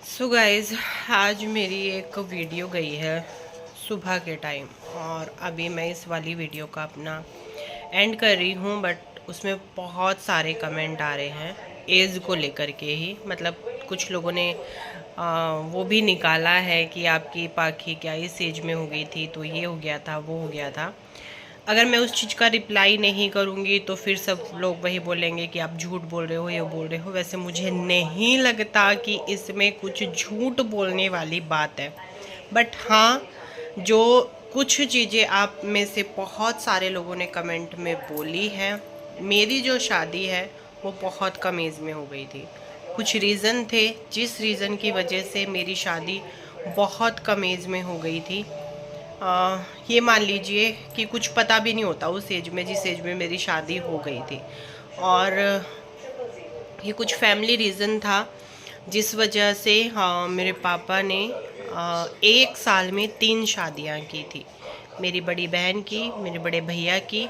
So guys, आज मेरी एक वीडियो गई है सुबह के टाइम और अभी मैं इस वाली वीडियो का अपना एंड कर रही हूँ। बट उसमें बहुत सारे कमेंट आ रहे हैं एज को लेकर के ही। मतलब कुछ लोगों ने वो भी निकाला है कि आपकी पाखी क्या इस एज में हो गई थी, तो ये हो गया था, वो हो गया था। अगर मैं उस चीज़ का रिप्लाई नहीं करूँगी तो फिर सब लोग वही बोलेंगे कि आप झूठ बोल रहे हो, ये बोल रहे हो। वैसे मुझे नहीं लगता कि इसमें कुछ झूठ बोलने वाली बात है। बट हाँ, जो कुछ चीज़ें आप में से बहुत सारे लोगों ने कमेंट में बोली हैं, मेरी जो शादी है वो बहुत कम एज में हो गई थी। कुछ रीज़न थे जिस रीज़न की वजह से मेरी शादी बहुत कम एज में हो गई थी। ये मान लीजिए कि कुछ पता भी नहीं होता उस एज में जिस एज में मेरी शादी हो गई थी। और ये कुछ फैमिली रीज़न था जिस वजह से मेरे पापा ने एक साल में 3 शादियां की थी। मेरी बड़ी बहन की, मेरे बड़े भैया की।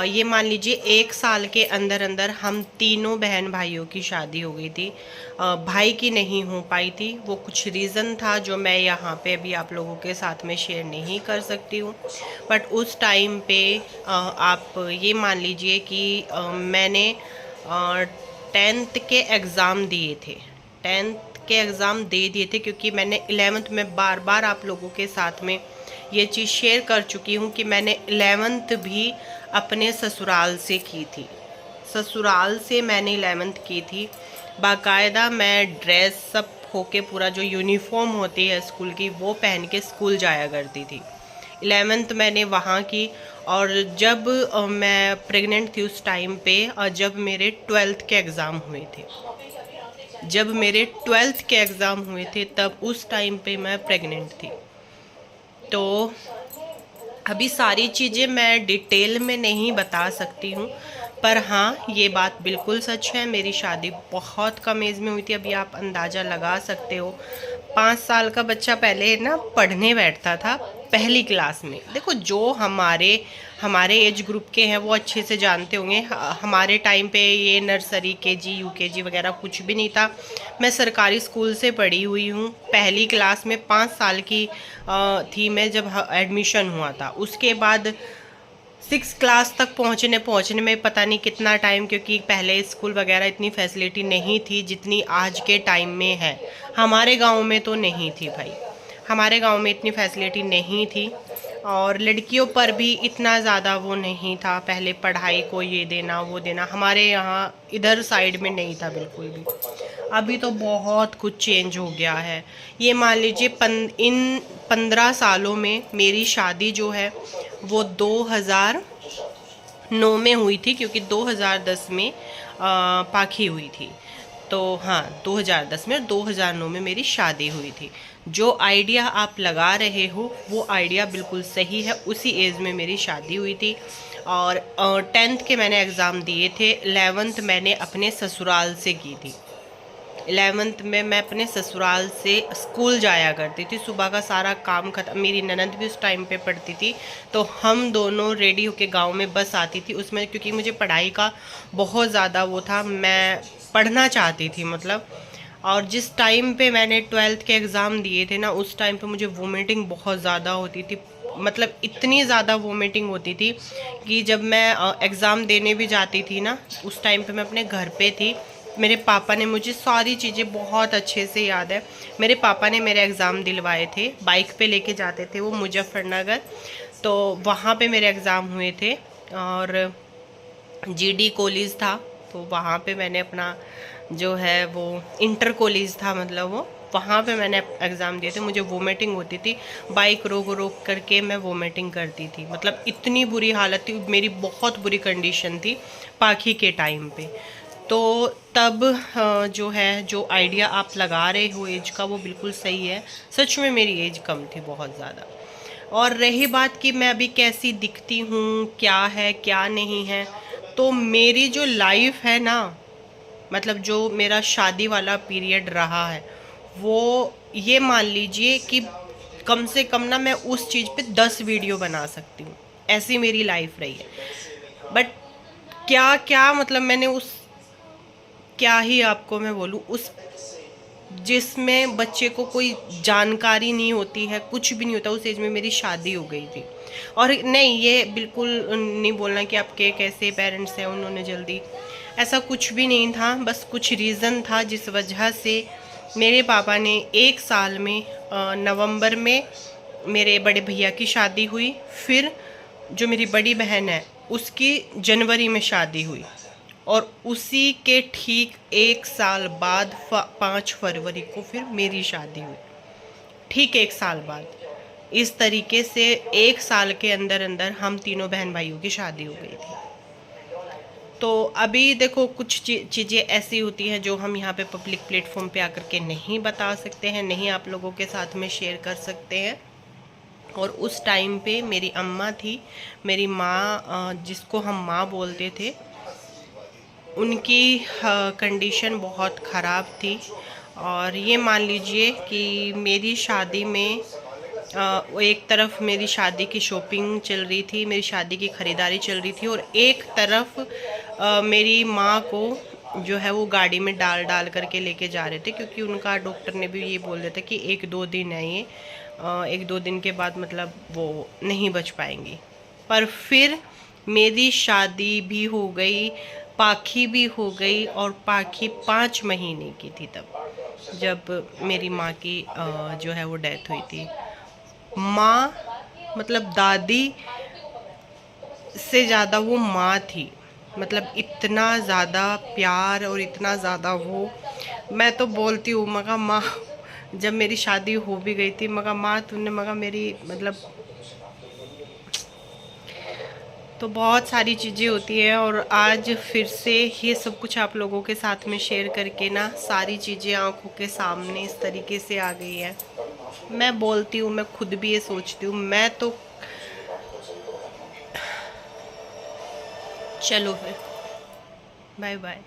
ये मान लीजिए एक साल के अंदर अंदर हम तीनों बहन भाइयों की शादी हो गई थी। भाई की नहीं हो पाई थी, वो कुछ रीज़न था जो मैं यहाँ पे अभी आप लोगों के साथ में शेयर नहीं कर सकती हूँ। बट उस टाइम पे आप ये मान लीजिए कि मैंने 10th के एग्ज़ाम दिए थे। 10th के एग्ज़ाम दे दिए थे क्योंकि मैंने 11th में बार बार आप लोगों के साथ में ये चीज़ शेयर कर चुकी हूँ कि मैंने 11th भी अपने ससुराल से की थी। ससुराल से मैंने 11th की थी। बाकायदा मैं ड्रेस सब होके पूरा जो यूनिफॉर्म होती है स्कूल की वो पहन के स्कूल जाया करती थी। 11th मैंने वहाँ की। और जब मैं प्रेग्नेंट थी उस टाइम पे, और जब मेरे 12th के एग्ज़ाम हुए थे, जब मेरे 12th के एग्ज़ाम हुए थे तब उस टाइम पे मैं प्रेग्नेंट थी। तो अभी सारी चीज़ें मैं डिटेल में नहीं बता सकती हूँ, पर हाँ ये बात बिल्कुल सच है, मेरी शादी बहुत कम एज में हुई थी। अभी आप अंदाज़ा लगा सकते हो, 5 साल का बच्चा पहले ना पढ़ने बैठता था पहली क्लास में। देखो, जो हमारे हमारे एज ग्रुप के हैं वो अच्छे से जानते होंगे। हमारे टाइम पे ये नर्सरी, केजी, यूकेजी वगैरह कुछ भी नहीं था। मैं सरकारी स्कूल से पढ़ी हुई हूँ। पहली क्लास में 5 साल की थी मैं जब एडमिशन हुआ था। उसके बाद 6 क्लास तक पहुँचने में पता नहीं कितना टाइम, क्योंकि पहले स्कूल वगैरह इतनी फैसिलिटी नहीं थी जितनी आज के टाइम में है। हमारे गांव में तो नहीं थी भाई, हमारे गांव में इतनी फैसिलिटी नहीं थी। और लड़कियों पर भी इतना ज़्यादा वो नहीं था, पहले पढ़ाई को ये देना वो देना हमारे यहाँ इधर साइड में नहीं था बिल्कुल भी। अभी तो बहुत कुछ चेंज हो गया है। ये मान लीजिए इन 15 सालों में मेरी शादी जो है वो 2009 में हुई थी, क्योंकि 2010 में पाखी हुई थी। तो हाँ, 2010 में और 2009 में मेरी शादी हुई थी। जो आइडिया आप लगा रहे हो वो आइडिया बिल्कुल सही है, उसी एज में मेरी शादी हुई थी। और 10th के मैंने एग्ज़ाम दिए थे। 11th मैंने अपने ससुराल से की थी। 11th में मैं अपने ससुराल से स्कूल जाया करती थी। सुबह का सारा काम खत्म, मेरी ननद भी उस टाइम पे पढ़ती थी, तो हम दोनों रेडी होके गांव में बस आती थी उसमें, क्योंकि मुझे पढ़ाई का बहुत ज़्यादा वो था, मैं पढ़ना चाहती थी मतलब। और जिस टाइम पे मैंने 12th के एग्ज़ाम दिए थे ना, उस टाइम पे मुझे वोमिटिंग बहुत ज़्यादा होती थी। मतलब इतनी ज़्यादा वोमिटिंग होती थी कि जब मैं एग्ज़ाम देने भी जाती थी ना, उस टाइम पे मैं अपने घर पे थी। मेरे पापा ने, मुझे सारी चीज़ें बहुत अच्छे से याद है, मेरे पापा ने मेरे एग्ज़ाम दिलवाए थे, बाइक पे लेके जाते थे वो मुजफ्फरनगर। तो वहाँ पे मेरे एग्ज़ाम हुए थे। और जीडी कॉलेज था, तो वहाँ पे मैंने अपना जो है वो इंटर कॉलेज था, मतलब वो वहाँ पे मैंने एग्ज़ाम दिए थे। मुझे वोमिटिंग होती थी, बाइक रोक रोक करके मैं वोमिटिंग करती थी। मतलब इतनी बुरी हालत थी मेरी, बहुत बुरी कंडीशन थी पाखी के टाइम पे। तो तब जो है, जो आइडिया आप लगा रहे हो एज का, वो बिल्कुल सही है। सच में मेरी एज कम थी बहुत ज़्यादा। और रही बात कि मैं अभी कैसी दिखती हूँ, क्या है क्या नहीं है, तो मेरी जो लाइफ है ना, मतलब जो मेरा शादी वाला पीरियड रहा है, वो ये मान लीजिए कि कम से कम ना मैं उस चीज़ पे 10 वीडियो बना सकती हूँ, ऐसी मेरी लाइफ रही है। बट क्या क्या मतलब मैंने उस, क्या ही आपको मैं बोलूँ, उस जिसमें बच्चे को कोई जानकारी नहीं होती है, कुछ भी नहीं होता, उस एज में मेरी शादी हो गई थी। और नहीं, ये बिल्कुल नहीं बोलना कि आपके कैसे पेरेंट्स हैं, उन्होंने जल्दी, ऐसा कुछ भी नहीं था। बस कुछ रीज़न था जिस वजह से मेरे पापा ने 1 साल में नवंबर में मेरे बड़े भैया की शादी हुई, फिर जो मेरी बड़ी बहन है उसकी जनवरी में शादी हुई, और उसी के ठीक 1 साल बाद 5 फरवरी को फिर मेरी शादी हुई, ठीक 1 साल बाद। इस तरीके से 1 साल के अंदर अंदर हम तीनों बहन भाइयों की शादी हो गई थी। तो अभी देखो, कुछ चीज़ें ऐसी होती हैं जो हम यहाँ पे पब्लिक प्लेटफॉर्म पे आकर के नहीं बता सकते हैं, नहीं आप लोगों के साथ में शेयर कर सकते हैं। और उस टाइम पे मेरी अम्मा थी, मेरी माँ, जिसको हम माँ बोलते थे, उनकी कंडीशन बहुत ख़राब थी। और ये मान लीजिए कि मेरी शादी में एक तरफ मेरी शादी की शॉपिंग चल रही थी, मेरी शादी की ख़रीदारी चल रही थी, और एक तरफ मेरी माँ को जो है वो गाड़ी में डाल डाल करके लेके जा रहे थे, क्योंकि उनका डॉक्टर ने भी ये बोल दिया था कि 1-2 दिन है ये, 1-2 दिन के बाद मतलब वो नहीं बच पाएंगी। पर फिर मेरी शादी भी हो गई, पाखी भी हो गई, और पाखी 5 महीने की थी तब, जब मेरी माँ की जो है वो डेथ हुई थी। माँ मतलब दादी से ज़्यादा वो माँ थी, मतलब इतना ज़्यादा प्यार और इतना ज़्यादा वो, मैं तो बोलती हूँ, मगर माँ, जब मेरी शादी हो भी गई थी, मगर माँ तुमने मगर मेरी मतलब, तो बहुत सारी चीज़ें होती हैं। और आज फिर से ये सब कुछ आप लोगों के साथ में शेयर करके ना, सारी चीज़ें आंखों के सामने इस तरीके से आ गई है। मैं बोलती हूँ, मैं खुद भी ये सोचती हूँ, मैं तो, चलो फिर बाय बाय।